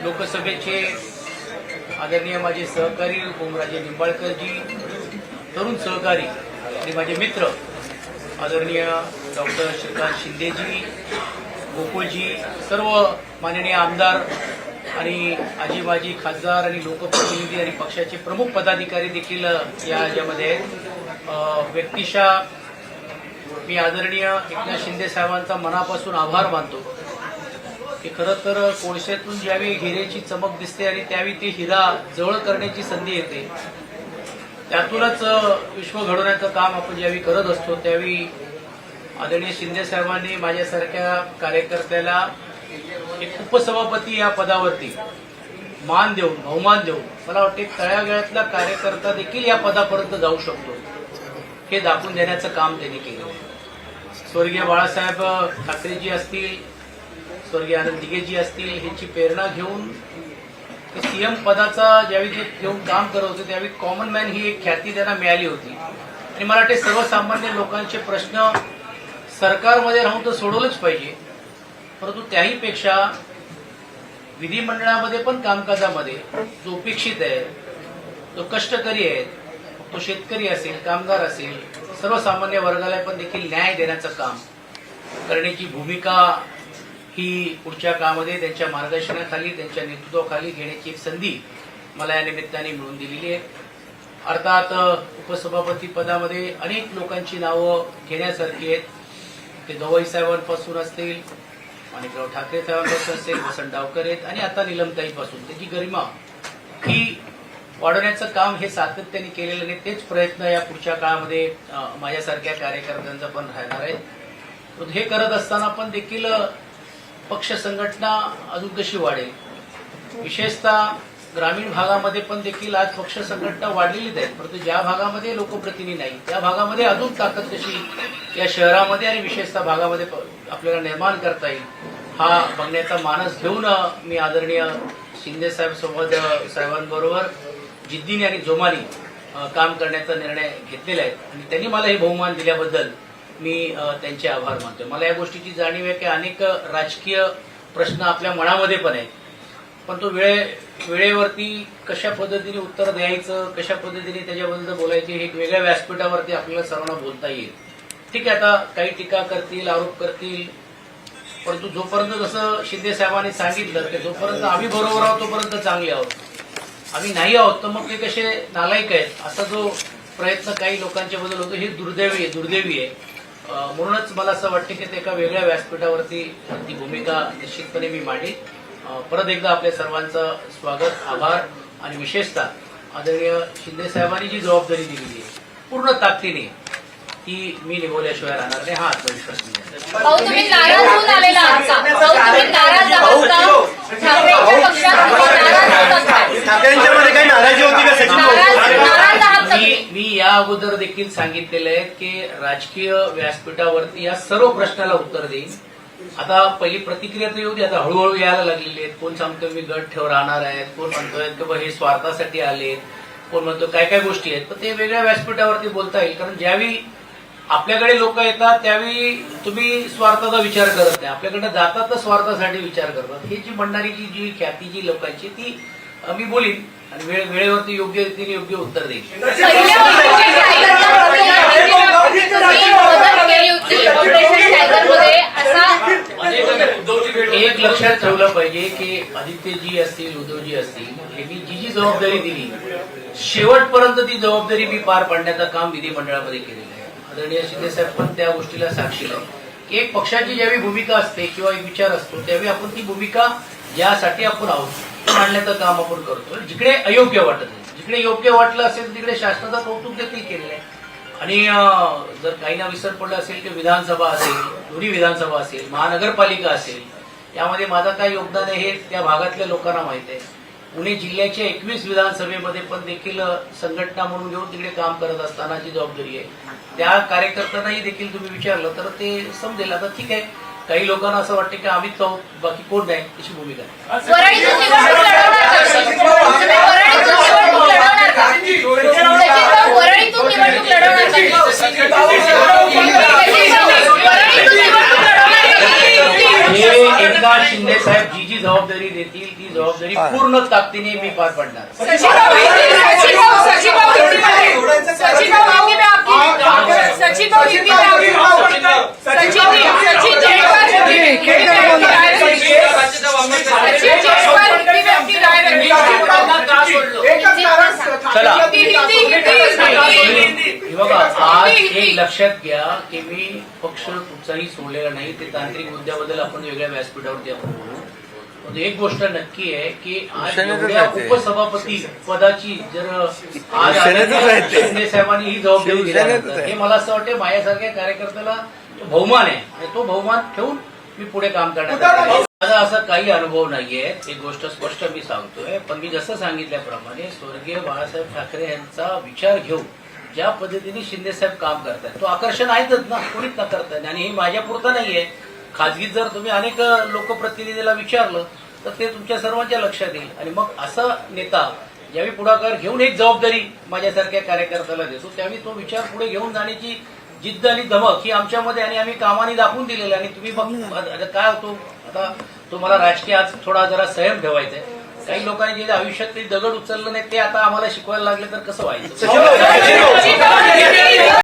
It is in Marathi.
लोकसभेचे आदरणीय माझे सहकारी ओमराजे निंबाळकरजी, तरुण सहकारी आणि माझे मित्र आदरणीय डॉक्टर श्रीकांत शिंदेजी, गोकुळजी, सर्व माननीय आमदार आणि आजी माजी खासदार आणि लोकप्रतिनिधी आणि पक्षाचे प्रमुख पदाधिकारी देखील या राज्यामध्ये आहेत। व्यक्तिशः मी आदरणीय एकनाथ शिंदे साहेबांचा मनापासून आभार मानतो की खरं तर कोळशातून ज्यावेळी हिऱ्याची चमक दिसते आणि त्यावेळी ती हिरा जवळ करण्याची संधी येते, त्यातूनच विश्व घडवण्याचं काम आपण ज्यावेळी करत असतो त्यावेळी आदरणीय शिंदे साहेबांनी माझ्यासारख्या कार्यकर्त्याला एक उपसभापती या पदावरती मान देऊन, बहुमान देऊन, मला वाटते तळागाळातला कार्यकर्ता देखील या पदापर्यंत जाऊ शकतो हे दाखवून देण्याचं काम त्यांनी केलं। स्वर्गीय बाळासाहेब ठाकरेजी असतील, स्वर्गीय आनंद दिघेजी असतील, ह्यांची प्रेरणा घेऊन सीएम पदाचा ज्यावेळी ते घेऊन काम करत होते त्यावेळी कॉमन मॅन ही एक ख्याती त्यांना मिळाली होती आणि मला वाटते सर्वसामान्य लोकांचे प्रश्न सरकारमध्ये राहून तर सोडवलेच पाहिजे, परंतु त्याहीपेक्षा विधिमंडळामध्ये पण कामकाजामध्ये जो अपेक्षित आहे, जो कष्टकरी आहे, तो शेतकरी असेल, कामगार असेल, सर्वसामान्य वर्गाला पण देखील न्याय देण्याचं काम करण्याची भूमिका ही पुढच्या काळामध्ये त्यांच्या मार्गदर्शनाखाली, त्यांच्या नेतृत्वाखाली घेण्याची एक संधी मला या निमित्ताने मिळवून दिलेली आहे। अर्थात उपसभापती पदामध्ये अनेक लोकांची नावं घेण्यासारखी आहेत। ते गवई साहेबांपासून असतील, माणिकराव ठाकरे साहेबांपासून असेल, वसंत डावकर आहेत आणि आता निलमताईपासून त्याची गरिमा ही वाढवण्याचं काम हे सातत्याने केलेलं नाही, तेच प्रयत्न या पुढच्या काळामध्ये माझ्यासारख्या कार्यकर्त्यांचा पण राहणार आहे। हे करत असताना पण देखील पक्ष संघटना अजून कशी वाढेल, विशेषतः ग्रामीण भागामध्ये पण देखील आज पक्ष संघटना वाढलेलीच आहे, परंतु ज्या भागामध्ये लोकप्रतिनिधी नाही त्या भागामध्ये अजून ताकद कशी या शहरामध्ये आणि विशेषतः भागामध्ये आपल्याला निर्माण करता येईल हा बघण्याचा मानस घेऊन मी आदरणीय शिंदे साहेबांबरोबर जिद्दीने आणि जोमाने काम करण्याचा निर्णय घेतलेला आहे आणि त्यांनी मला हे बहुमान दिल्याबद्दल मी त्यांचे आभार मानतो। मला या गोष्टीची जाणीव आहे की अनेक राजकीय प्रश्न आपल्या मनामध्ये पण आहेत, पण तो वेळेवरती कशा पद्धतीने उत्तर द्यायचं, कशा पद्धतीने त्याच्याबद्दल बोलायचे हे एक वेगळ्या व्यासपीठावरती आपल्याला सर्वांना बोलता येईल। ठीक आहे, आता काही टीका करतील, आरोप करतील, परंतु जोपर्यंत जसं शिंदे साहेबांनी सांगितलं की जोपर्यंत आम्ही बरोबर आहोत तोपर्यंत चांगले आहोत, आम्ही नाही आहोत तर मग ते कसे नालायक आहेत असा जो प्रयत्न काही लोकांच्या बद्दल होतो हे दुर्दैवी आहे। म्हणूनच मला असं वाटतं की ते एका वेगळ्या व्यासपीठावरती ती भूमिका निश्चितपणे मी मांडली। परत एकदा आपल्या सर्वांचं स्वागत, आभार आणि विशेषतः आदरणीय शिंदे साहेबांनी जी जबाबदारी दिलेली आहे पूर्ण ताकदीने ती मी निभवल्याशिवाय राहणार नाही हा आत्मविश्वास मी तुम्ही नाराज होऊन आलेला आहात का? तुम्ही नाराज आहात का? ठाकरेंच्या पक्षात ठाकरेंच्यामध्ये काही नाराजी होती का नाराज आहात का? मी या अगोदर देखील सांगितलेलं आहे की राजकीय व्यासपीठावरती या सर्व प्रश्नाला उत्तर देईन। आता पहिली प्रतिक्रिया तर येऊ दे, आता हळूहळू यायला लागलेली आहेत। कोण सांगतोय मी गट ठेव राहणार आहेत, कोण म्हणतोय की हे स्वार्थासाठी आलेत, कोण म्हणतो काय काय गोष्टी आहेत, तर ते वेगळ्या व्यासपीठावरती बोलता येईल। कारण ज्यावेळी आपल्याकडे लोक येतात त्यावेळी तुम्ही स्वार्थाचा विचार करत नाही, आपल्याकडे जातात तर स्वार्थासाठी विचार करतात। ही जी म्हणणारी जी ख्याती जी लोकांची ती मी बोलीन आणि वेळेवरती योग्य रीतीने योग्य उत्तर देईन। एक लक्षात ठेवलं पाहिजे की आदित्यजी असतील, उद्धवजी असतील, यांनी जी जबाबदारी दिली शेवटपर्यंत ती जबाबदारी मी पार पाडण्याचं काम विधिमंडळामध्ये केलेलं आहे। आदरणीय शिंदे साहेब पण त्या गोष्टीला साक्षी आहे की एक पक्षाची ज्यावेळी भूमिका असते किंवा एक विचार असतो त्यावेळी आपण ती भूमिका ज्यासाठी आपण आहोत मांडण्याचं काम आपण करतो। जिकडे अयोग्य वाटत आहे, जिकडे योग्य वाटलं असेल तिकडे शासनाचं कौतुक देखील केलेलं आहे आणि जर काहींना विसर पडलं असेल की विधानसभा असेल, दोन्ही विधानसभा असेल, महानगरपालिका असेल, यामध्ये माझं काय योगदान आहे हे त्या भागातल्या लोकांना माहिती आहे। पुणे जिल्ह्याच्या 21 विधानसभेमध्ये पण देखील संघटना म्हणून घेऊन तिकडे काम करत असताना जी जबाबदारी आहे त्या कार्यकर्त्यांनाही देखील तुम्ही विचारलं तर ते समजेल। आता ठीक आहे, काही लोकांना असं वाटतं की आम्हीच आहोत बाकी कोण नाही अशी भूमिका एकनाथ शिंदे साहेब जी जी जबाबदारी देतील ती जबाबदारी पूर्ण ताकदीने मी पार पाडणार. सचिव चला बघा, आज एक लक्षात घ्या की मी पक्ष कुठचाही सोडलेला नाही. ते तांत्रिक मुद्द्याबद्दल आपण वेगळ्या व्यासपीठावरती आपण बोलू. पण एक गोष्ट नक्की आहे की आज एवढ्या उपसभापती पदाची जर आज शिंदे साहेबांनी ही जबाबदारी दिल्यानंतर हे मला असं वाटतं माझ्यासारख्या कार्यकर्त्याला बहुमान आहे आणि तो बहुमान ठेवून मी पुढे काम करण्याचा माझा असा काही अनुभव नाहीये. एक गोष्ट स्पष्ट मी सांगतोय. पण मी जसं सांगितल्याप्रमाणे स्वर्गीय बाळासाहेब ठाकरे यांचा विचार घेऊन ज्या पद्धतीने शिंदे साहेब काम करतात तो आकर्षण आहेतच ना, कोणीच न करतात. आणि हे माझ्या पुरतं नाहीये. खाजगीत जर तुम्ही अनेक लोकप्रतिनिधीला विचारलं तर ते तुमच्या सर्वांच्या लक्षात येईल. आणि मग असा नेता ज्यावेळी पुढाकार घेऊन एक जबाबदारी माझ्यासारख्या कार्यकर्त्याला देतो त्यावेळी तो विचार पुढे घेऊन जाण्याची जिद्द आणि धमक ही आमच्यामध्ये आणि आम्ही कामाने दाखवून दिलेलं. आणि तुम्ही मग काय होतो आता तुम्हाला राजकीय आज थोडा जरा संयम ठेवायचा आहे. काही लोकांनी जे आयुष्यात काही दगड उचललं नाही ते आता आम्हाला शिकवायला लागले तर कसं व्हायचं.